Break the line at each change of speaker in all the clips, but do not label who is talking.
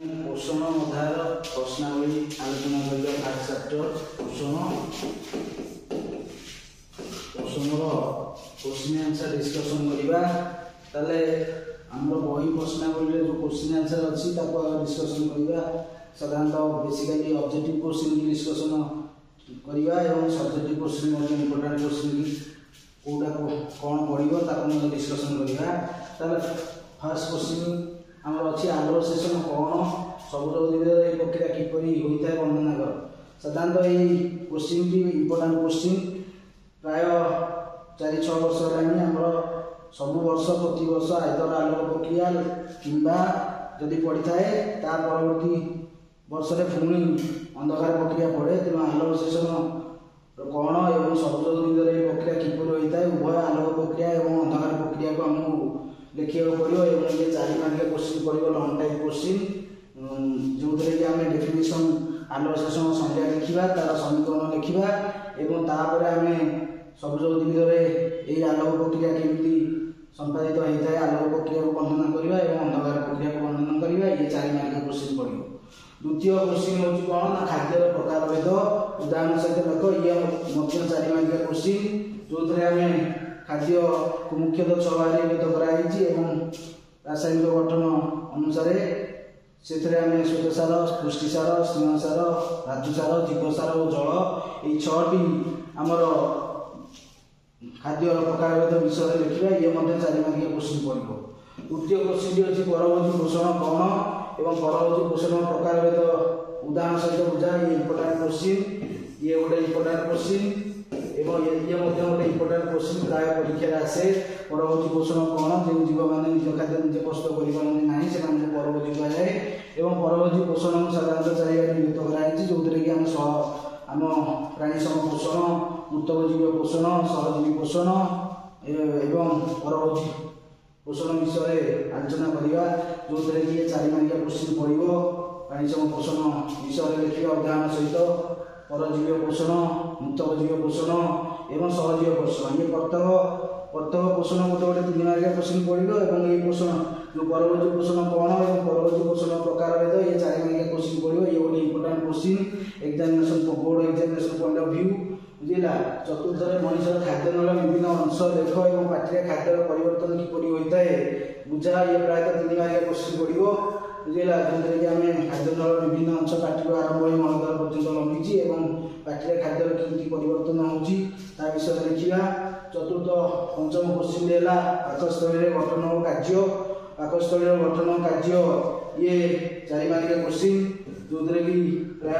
पोषण अध्यायर प्रश्नावली आलोचना करबा फास्ट चैप्टर पोषण क्वेश्चन आंसर डिस्कशन करबा ताले हमर बही प्रश्नावली जो क्वेश्चन आंसर अछि ताको डिस्कशन करबा साधारणतः बेसिकली ऑब्जेक्टिव क्वेश्चन की डिस्कशन करबा एवं सब्जेक्टिव क्वेश्चन मध्ये इंपोर्टेंट क्वेश्चन की कोडा कोन पढिबो ताको डिस्कशन करबा ताले फर्स्ट क्वेश्चन आमर अच्छी आलोर सेशन कौन सबुज उद्भिद प्रक्रिया किपरि होता है वर्णना कर। साधारणतः ये क्वेश्चन टी इंपोर्टेंट क्वेश्चन प्राय 4-6 वर्ष है सब वर्ष प्रति वर्ष आयतर आलोक प्रक्रिया किंबा जदि पड़ी थाए ता परवर्ती वर्ष रे पुणी अंधकार प्रक्रिया पड़े तेणु आलोक सेशन कौन एवं सबुज उद्भिद प्रक्रिया किपरि होता है उभय आलोक प्रक्रिया और अंधकार प्रक्रिया को आमको लिखा पड़ो एवं ये 4 मार्किया क्वेश्चन पड़ो लॉन्ग टाइप क्वेश्चन जो थे कि आम डेफिनेशन आलोक सेशन संज्ञा लिखा तार समीकरण लिखा एवं तापर आम सबुज उद्भिद ये आलोक प्रक्रिया केमती संपादित होता है आलोक प्रक्रिया को वर्णना करवा और अंधकार प्रक्रिया को वर्णना करवा ये 4 मार्किया क्वेश्चन पड़ो। द्वितीय क्वेश्चन हूँ कौन ना खाद्यर प्रकार भेद उदाहरण सहित लख ये 4 मार्किया क्वेश्चन जो थे आम खाद्य को मुख्यतः 6 भाग में भेद कराई एवं रासायनिक गठन अनुसार से श्वेतसार पुष्टिसार स्नेहसार धातुसार जीवसार और जल ये 6टी आमर खाद्य प्रकार भेद विषय लिखा ये 4 मार्किया क्वेश्चन पड़ो। तृतीय क्वेश्चन अच्छी परभोजी पोषण कौन एवं परभोजी पोषण प्रकार भेद उदाहरण सहित बुझा ये इंपोर्टेंट क्वेश्चन ये गोटे इंपोर्टेंट क्वेश्चन एवं ये गोटे इंपोर्टेंट क्वेश्चन प्राय परीक्षा आसे परभोजी पोषण कौन जो जीव मैंने निज खाद्य निजे प्रस्तुत करना से परभोजी कहुए एवं परभोजी पोषण साधारणतः 4 भाग विभक्त कराई जो कि आम प्राणी सम पोषण मृतजीवी पोषण सहजीवी पोषण एवं परभोजी पोषण विषय आलोचना करवा जो कि 4 मार्किया क्वेश्चन पड़ो प्राणी सम पोषण विषय लिखा उदाहरण सहित परजीवी पोषण मृतजीवी पोषण एवं सहजीवी पोषण ये प्रत्येक पोषण गोटे गोटे 3 मार्किया क्वेश्चन पड़ो और ये पोषण जो परभोजी पोषण कौन और परभोजी पोषण प्रकार भेद ये 4 मार्किया क्वेश्चन पड़ो ये गोटे important question examination board examination point of view बुझेगा। चतुर्थ मनुष्य खाद्य नल विभिन्न अंश देख और पार्टी खाद्य परिवर्तन किपरि होता है बुझा ये प्रायः 3 मार्किया क्वेश्चन पड़ो बुझेगा जो कि आम खाद्य नल विभिन्न अंश पार्टी आरंभ हो मलद्वार पर्यटन लंबी और पार्टी खाद्य केमती परिवर्तन होता विषय लिखा। चतुर्थ पंचम क्वेश्चन है पाकस्थली गठन और कार्य पाकस्थली गठन कार्य ये 4 मार्किया क्वेश्चन जो कि प्राय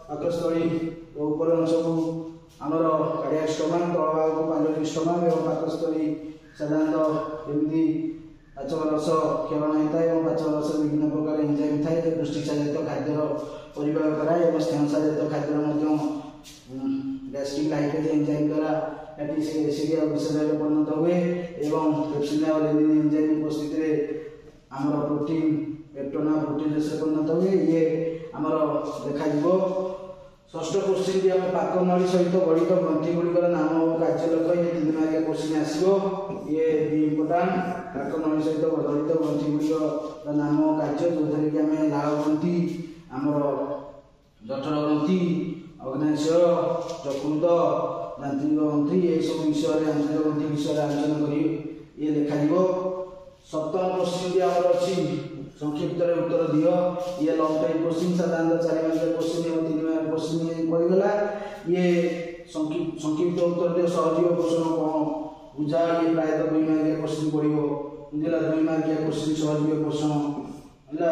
पाकस्थली ऊपर अंश को आमर कार्डियाक स्टोमाक तल भाग को पाइलोरिक स्टोमाक और पाकस्थली साधारणतः केमती पाचन रस क्षरण होता है और पाचन रस विभिन्न प्रकार एंजाइम थाए जो पुष्टिसार जात खाद्य परिवार कराए और स्नेहसार जात खाद्य गैस्ट्रिक लाइपेज एंजाइम द्वारा फैटी एसिड और विषय परिणत हुए एवं पेप्सिन और लेनिन एंजाइम उपस्थित आमर प्रोटीन पेप्टोना प्रोटीन से परिणत हुए ये आमर देखा। षष्ठ क्वेश्चन भी आम पाक नली सहित गठित ग्रंथि गुड़िकर नाम और कार्य लख ये 3 मार्किया क्वेश्चन आसो ये इंपोर्टेंट पाक नली सहित गठित ग्रंथि गुड़िकर नाम और कार्य जो कि आम लाल ग्रंथि आमर जठर ग्रंथि अग्नाशय यकृत यांत्रिक ग्रंथि ये सब विषय यांत्रिक ग्रंथि विषय आलोचना कर ये लिखा। सप्तम क्वेश्चन भी आम अच्छी संक्षिप्त उत्तर दियो ये लॉन्ग टाइप क्वेश्चन साधारणतः 4 मार्किया क्वेश्चन और 3 मार्किया क्वेश्चन पड़गला ये संक्षिप्त उत्तर दियो सहजीवी पोषण कौन बुझा ये प्राय 2 मार्किया क्वेश्चन पड़ो बुझेगा 2 मार्किया क्वेश्चन सहजीवी पोषण है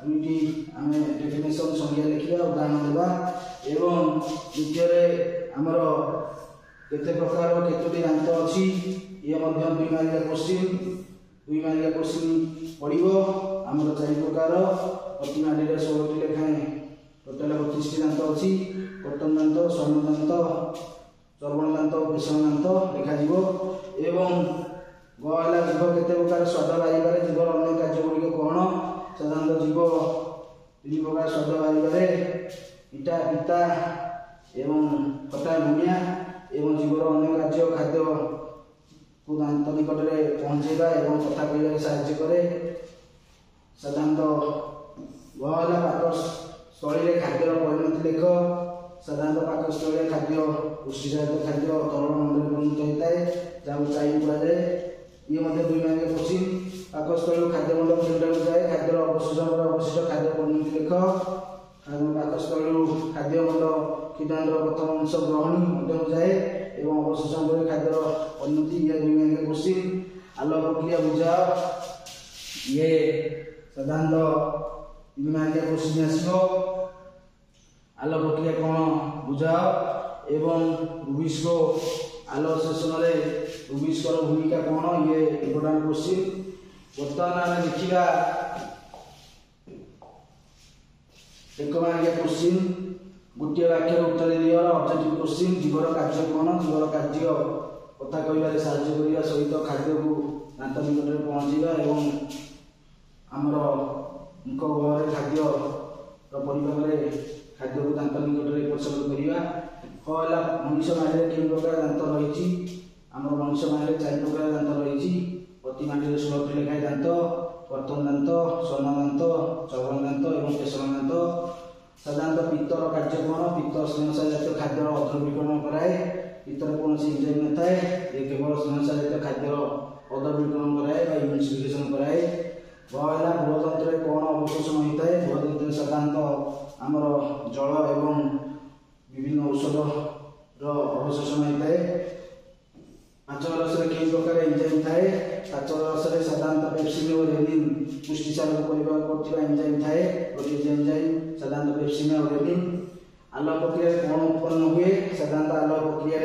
दुईटी आम डेफिनेशन संज्ञा लिखा उदाहरण देवा एवं द्वितीय आमर केते प्रकार केतोटी दांत अच्छी ये 2 मार्किया क्वेश्चन 2 मार्किया क्वेश्चन पड़ो आमर 4 प्रकार प्रति माटी 16टी लेखाएं टोटाल 32टी दांत अच्छी कटन दांत स्वर्ण दांत चर्वण दांत पेषण दांत लिखा एवं गला जीव केते प्रकार स्वाद बाहर जीवर अन्य कार्य गुड़िक कौन साधारणतः जीव 3 प्रकार स्वाद बाहर इटा पिता एवं खटा लुणिया एवं जीवर अन्य कार्य खाद्य को दांत निकट में पहुँचेगा और कथा कह साहय करे साधारणतः साधारणतः पाकस्थल खाद्य पुष्टिसार खाद्य तरल मंडल परिणत होता है जहाँ चाइन कहुए ये दुई मार्किया क्वेश्चन पाकस्थल खाद्य मंडल केउटा जाए खाद्य अवशेषण अवशिष्ट खाद्य परिणति लेख पाकस्थल खाद्य मंडल कीटाणु प्रथम अंश ग्रहणी जाए एवं अवशेषण खाद्य परिणति ये दुई मार्किया क्वेश्चन आलो प्रक्रिया बुझा ये साधारणतः 3 मार्किया क्वेश्चन आसो आलो प्रक्रिया कौन बुझाओ एवं रूबिक्स को आलो सेशन रे रूबिक्स को भूमिका कौन ये इम्पोर्टेंट क्वेश्चन बर्तमान आम देखा 1 मार्किया क्वेश्चन गोटे वाक्य उत्तर दिया ऑब्जेक्टिव क्वेश्चन जीवर कार्य कौन जीवर कार्य कथा कहबारे साहाय्य करने सहित खाद्य को दांत निकट में पहुँचा एवं आमर मुख गहरे खाद्य परिभाग में खाद्य को दांत निकट में एपट करवा कहला मनुष्य माटी में कई प्रकार दांत रही आम मनुष्य माटी में 4 प्रकार दांत रही प्रति माटी में 16टी लेखाएं दांत कर्तन दांत स्वर्ण दांत चौवन दांत और केशर दांत साधारणतः पित्तर कार्य कौन पित्त स्नेहसार जातीय खाद्य अद्रवीकरण कराए पित्तर कौन एंजाइम न थाए ये केवल स्नेहसार जातीय खाद्य अद्रवीकरण कराए इम्यूनिफिकेशन कराए गहला बृहतंत्र कौन अवशोषण होता है बृहतंत्र साधारणतः आमर जल एवं विभिन्न औषध अवशोषण होता है पाचन रस कई प्रकार एंजाइम थाए पाचन रस साधारणतः पेप्सिन और रेनिन पुष्टिसार को परिभाग करथिबा एंजाइम थाए प्रोटीज एंजाइम साधारणतः पेप्सिन और रेनिन आलो प्रक्रिया कौन उत्पन्न हुए साधारणतः आलो प्रक्रिया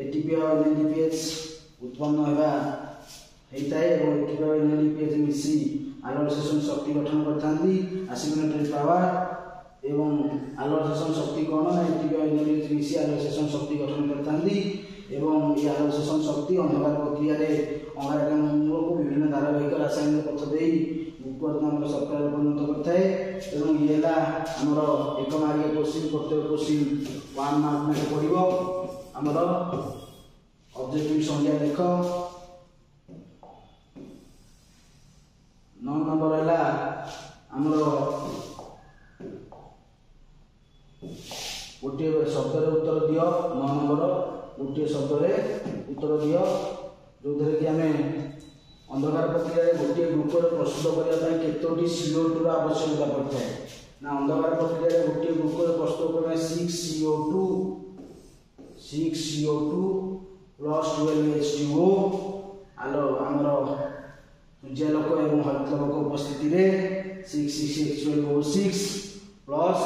एटीपी और एनएडीपीएच उत्पन्न होगा होता है और एटीपी और एनएडीपीएच मिसी आलोसेशन शक्ति गठन करथांती एसिमिलेटरी पावर एवं आलोसेशन शक्ति कौन ना एटीपी और एनएडीपीएच मिसी आलोसेशन शक्ति गठन करथांती एवं ये आलोसेशन शक्ति अंधकार प्रक्रिया अंगारकाम्ल को विभिन्न धारावाहिक रासायनिक पथ दे ग्लूकोज शर्करा परिणत करता है एवं ये आमर 1 मार्किया क्वेश्चन प्रत्येक क्वेश्चन 1 मार्क में पड़ो आमर ऑब्जेक्टिव संज्ञा लेख 9 नंबर है आमर गोटे शब्द उत्तर दियो 9 नंबर गोटे शब्द उत्तर दियो जो कि आम अंधकार प्रक्रिया गोटे ग्लूकोज प्रस्तुत करने केतोटी CO2 आवश्यकता पड़ता है ना अंधकार प्रक्रिया गोटे ग्लूकोज प्रस्तुत करने 6 CO2 प्लस 12 H2O आलो आमर सूर्यालोक एवं हरितलोक उपस्थिति में 6 H12O6 प्लस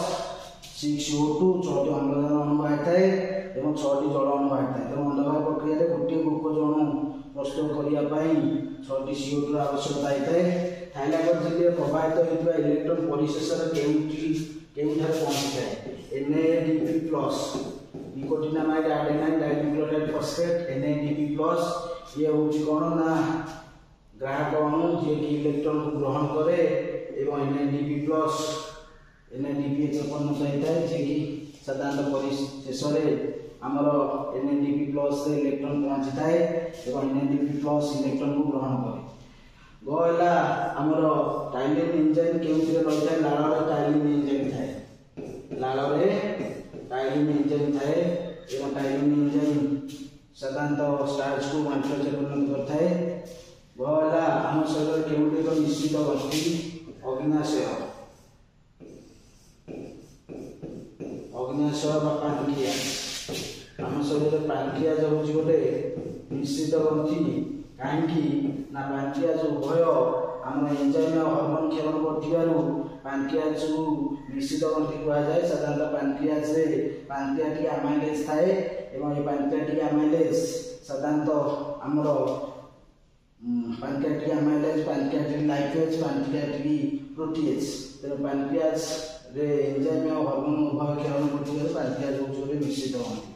6 CO2 6टी अम्लजान अणु बाहरी थाए एवं 6टी जल अणु बाहरी थाए तेणु अंधकार प्रक्रिया गोटे ग्लूकोज अणु प्रस्तुत करने 6टी CO2 आवश्यकता होता है थाइलाकोइड झिल्ली प्रवाहित होता इलेक्ट्रॉन परिशेष केउठारे पहुंची थाए NADP+ nicotinamide adenine dinucleotide phosphate NADP+ ये होची कोन ना ग्राहक अणु जे कि इलेक्ट्रॉन को ग्रहण करे एवं NADP+ NADPH उत्पन्न होता है जे कि साधारणतः परिशेष आमर NADP+ से इलेक्ट्रॉन पहुंची थाए एवं NADP+ इलेक्ट्रॉन को ग्रहण करे गला आमर टाइलिन एंजाइम केउथिरे रही थाए लाल रे टाइलिन एंजाइम थाए लाल रे टाइलिन एंजाइम थाए एवं टाइलिन एंजाइम साधारणतः स्टार्च को माइक्रोज परिणत करता है गला आम शरीर केउटे एक निश्चित ग्रंथि अग्नाशय पैंक्रियाज आम शरीर पैंक्रियाज हूँ गोटे निश्चित ग्रंथि कहीं ना पैंक्रियाज उभय आम एंजाइम हर्मोन क्षरण कर पैंक्रियाज को निश्चित ग्रंथि कहुए साधारणतः पैंक्रियाज पैंक्रियाटिक अमाइलेज थाए एवं ये पैंक्रियाटिक अमाइलेज साधारणतः आमर pancreatic amylase pancreatic lipase pancreatic protease तेणु पैंक्रियाज रे एंजाइम और हार्मोन उभय क्षरण कर पैंक्रियाज होचे निश्चित ग्रंथि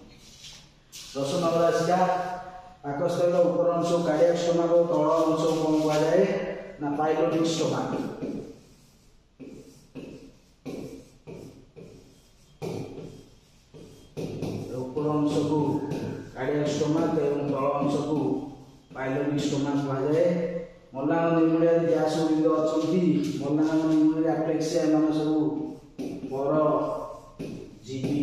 10 नंबर आसिला पाकस्थल ऊपर अंश कार्डियक स्टोमाक और तल अंश कौन कहा जाए ना पाइलोटिक स्टोमाक ऊपर अंश को कार्डियक स्टोमाक एवं तल अंश को पाइलोटिक स्टोमाक कहा जाए मलांग निर्मूलिया गैस गुड़िक अच्छा मलांग निर्मूलिया एप्लेक्सिया एम सब पर जीवी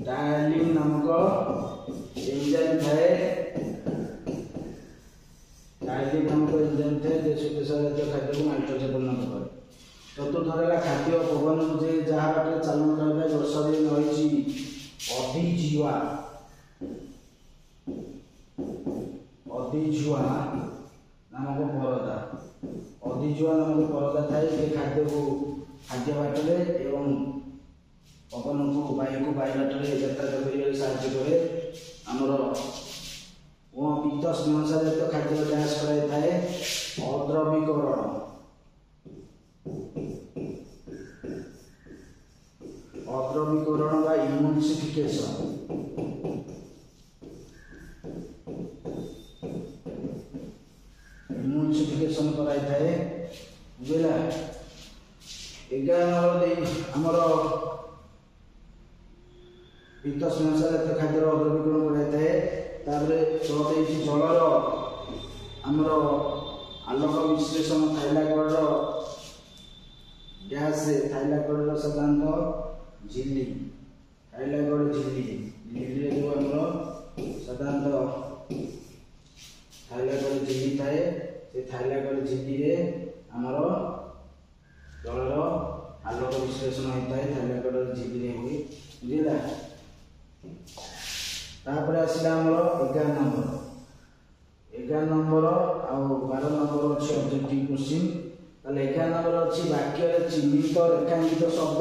टाइलिन नामक एंजाइम थाए टाइलिन नामक एंजाइम थाए जे श्वेतसार जातीय खाद्य को नाइट्रोजन परिणत करे। चतुर्थ है खाद्य पवन जे जहाँ बाटे चालू रहा वर्षा दिन रही अधिजुआ नामक परदा थाए ये खाद्य को खाद्य बाटले एवं पवन को वायु बाटले यात्रा कर साहाଯ୍य करे। आमर वो पित्त स्नेहसार जातीय खाद्य गैस कराए अद्रवीकरण बा इम्यूनिफिकेशन कराई थाए बुझला। 11 आमर पित्त स्नेहसार जातीय खाद्य अद्रवीकरण कराई थाए। जलर आमर आलोक विश्लेषण थाइलाकॉइड गैस थाइलाकॉइड साधारणतः झिल्ली थाइलाकॉइड झिल्ली जो आमर साधारणतः थाइलाकॉइड झिल्ली थाए से थाइलाकॉइड झिल्ली रे आमर जलर आलोक विश्लेषण होता है थाइलाकॉइड झिल्ली रे हुए बुझला। तापर आसला आमर 11 नंबर आउ 12 नंबर अच्छे ऑब्जेक्टिव क्वेश्चन। 11 नंबर अच्छी वाक्य चिन्हित रेखांकित शब्द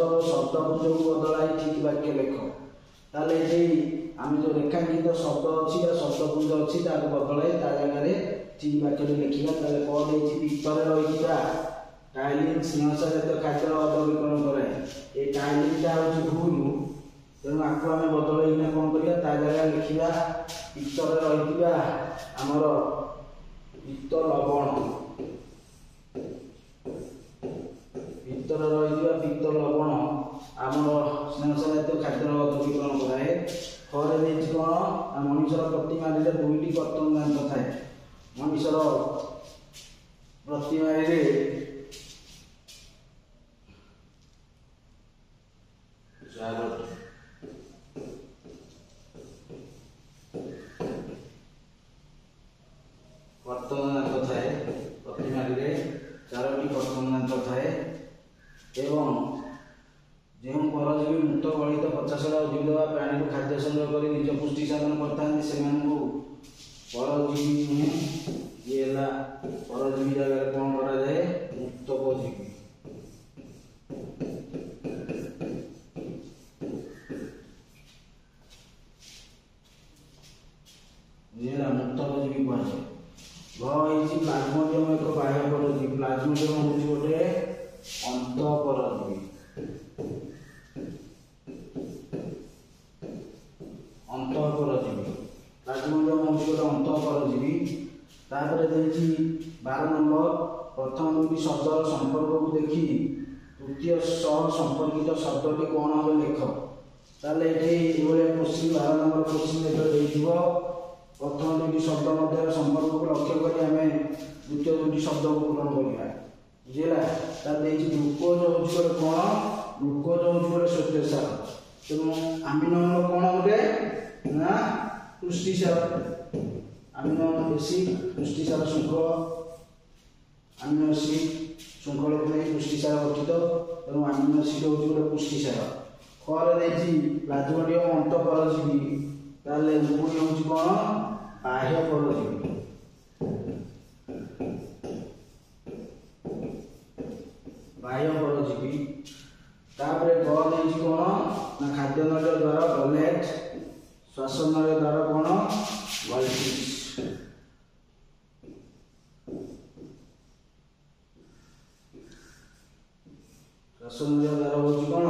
जो बदलाई ठीक वाक्य लेख। ताले आम जो रेखांकित शब्द अच्छी शब्दपुंज अच्छी बदलाई जगह ठीक वाक्य लिखा। कौन पित्तर रही टाइलिन स्नेहसार जातीय खाद्य अद्रवीकरण कराए ये टाइलिनटा हूँ भूल तेणु आपको आम बदलना कौन करा जगह लिखा पित्तर रही आमर पित्त लवण आमर स्नेहसार जातीय खाद्य अद्रवीकरण कराए। खरे कौन मनुष्यर प्रतिमारी 2टी कर्तन दांत थाए मनुष्यर प्रतिमारी कर्तन दांत थाए प्रतिमारी 4टी कर्तन दांत थाए एवं जो परजीवी मृत गलित पचासड़ा उद्भिद प्राणी को खाद्य संग्रह कर निज पुष्टि साधन करता से परजीवी नुहे ये परजीवी जगह कौन करा जाए मुक्तकजीवी मुक्तकजीवी कहुए। प्लाज्मोडियम एक बाह्य परजीवी प्लाज्मोडियम हूँ गोटे अंतःपरजीवी प्लाज्मोडियम हूँ गोटे अंतःपरजीवी। 12 नंबर प्रथम 2टी शब्दर संपर्क को देखी तृतीय सह संपर्कित शब्दटी कौन हम लेख। ताले ये क्वेश्चन 12 नंबर क्वेश्चन प्रथम 2टी शब्द मध्य संपर्क को लक्ष्य कर द्वितीय 2टी शब्द को पूरण करवा बुझेगा। ग्लूकोज हूँ गोटे कौन ग्लूकोज हूँ गोटे श्वेतसार तेणु आमिनो अम्ल कौन गोटे ना पुष्टिसार आमिनो एसिड पुष्टिसार श्रृंखल आमिनो एसिड श्रृंखल को नहीं पुष्टिसार गठित तेणु आमिनो एसिड हूँ गोटे पुष्टिसार। खरे प्लाज्मोडियम अंतःपरजीवी ताले मुकुट हूँ कौन बाह्य परजीवी तापर कौन कौन ना खाद्य नल द्वारा गलेट श्वासन नल द्वारा कौन गल्टिस श्वासन नल द्वारा हूँ कौन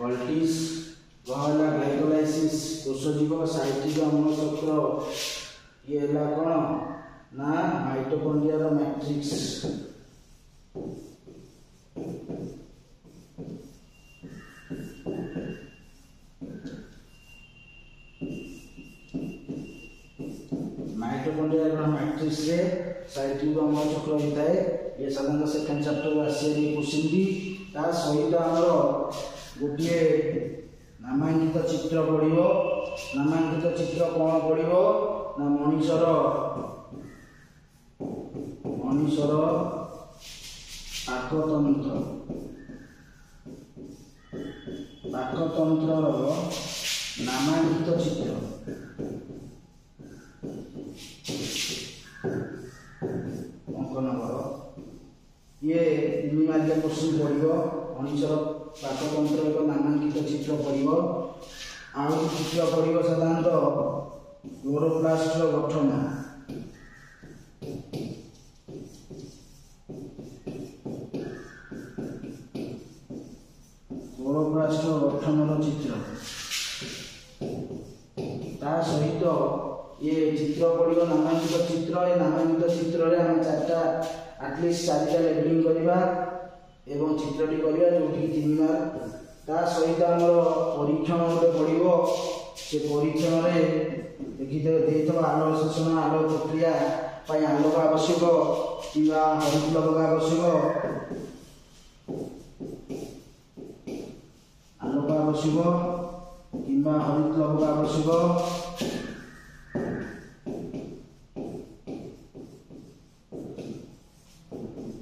गल्टिस गहला ग्लाइकोलाइसिस कोषजीव साइक्लिक अम्ल चक्र ये कौन ना mitochondria matrix mitochondria matrix cyclic अम्ल चक्र होता है। ये साधारणतः सेकेंड चैप्टर आसी क्वेश्चन भी ता सहित आमर गोटे नामांकित चित्र पड़ो। नामांकित चित्र कौन पड़ो ना मनीषर पाकतंत्र नामांकित चित्र अंकन कर ये 3 मार्किया क्वेश्चन पड़ो। मनीषर पाकतंत्र एक नामांकित चित्र पड़ो। आउ चित्र पड़ो साधारणतः क्लोरोप्लास्ट गठन। क्लोरोप्लास्ट गठन चित्र ता सहित ये चित्र पड़ो नामांकित चित्र। ये नामांकित चित्र रे हम चारटा एटलिस्ट 4टा लेबलिंग करवा एवं चित्रटी करवा जो 3 मार्क। ता सहित आमर परीक्षण गोटे पड़ो। से परीक्षण रे देखि देथबा आलोक शोषण आलोक प्रक्रिया पय आलोक आवश्यक किबा हरितलवक आवश्यक आलोक आवश्यक किबा हरितलवक आवश्यक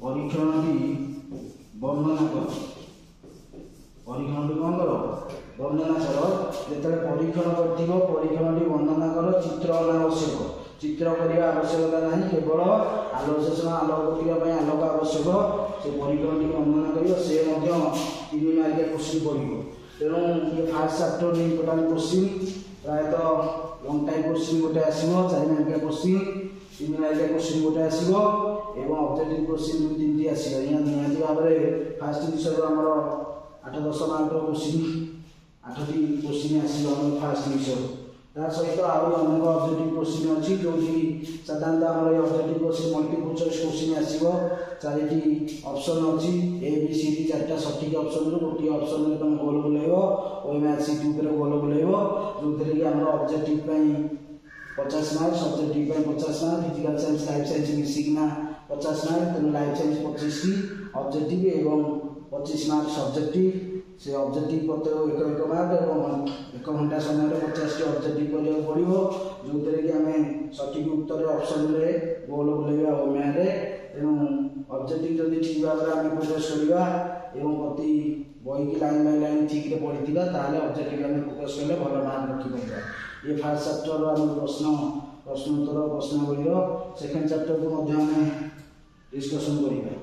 परीक्षणटी वर्णना कर। परीक्षणटी कौन कर वर्णना कर। जो परीक्षण कर परीक्षणटी वर्णना कर। चित्र अनावश्यक चित्र करने आवश्यकता ना केवल आलोक शोषण आलोक प्रक्रिया आलोक आवश्यक से परीक्षणटी वर्णना कर। से 3 मार्किया क्वेश्चन पड़ो। तेणु ये फास्ट चैप्टर इंपोर्टेंट क्वेश्चन प्रायतः लंग टाइम क्वेश्चन गोटे आसो 4 मार्किया क्वेश्चन 3 मार्किया क्वेश्चन गोटे आसो एवं ऑब्जेक्टिव क्वेश्चन 2-3 आसो। निहाती भाव में फास्ट विषय आमर 8-10 मार्क क्वेश्चन 8टी क्वेश्चन आसो फास्ट विषय। ता सहित अनेक ऑब्जेक्टिव क्वेश्चन अच्छी जो साधारणतः आम objective question multiple choice question आसो। 4टी ऑप्शन अच्छी ABCD 4टा सठिक ऑप्शन रू गोटे ऑप्शन में तुम गोल बुलाइब ओएमआर सीट ऊपर गोल बुलाइब जो थे कि आम objective 50 mark subjective 50 mark physical science life science मिसिकना 50 मार्क तेना लाइफ साइंस 25टी ऑब्जेक्टिव एवं 25 मार्क सब्जेक्टिव से ऑब्जेक्टिव प्रत्येक 1 मार्क और 1 घंटा समय 50टी ऑब्जेक्टिव करने पड़ो जो थे कि आम सठिक उत्तर ऑप्शन रे गोल बुलाइबा ओएमआर रे। तेणु ऑब्जेक्टिव जदि ठीक भाव में आम फोकस करवा एवं प्रति बही की लाइन बाय लाइन ठीक से पढ़ी ऑब्जेक्टिव आम फोकस कले भल मार्क रखिपर। ये फास्ट चैप्टर आम प्रश्नोत्तर प्रश्नावली सेकेंड चैप्टर को डिस्कसन करिबा।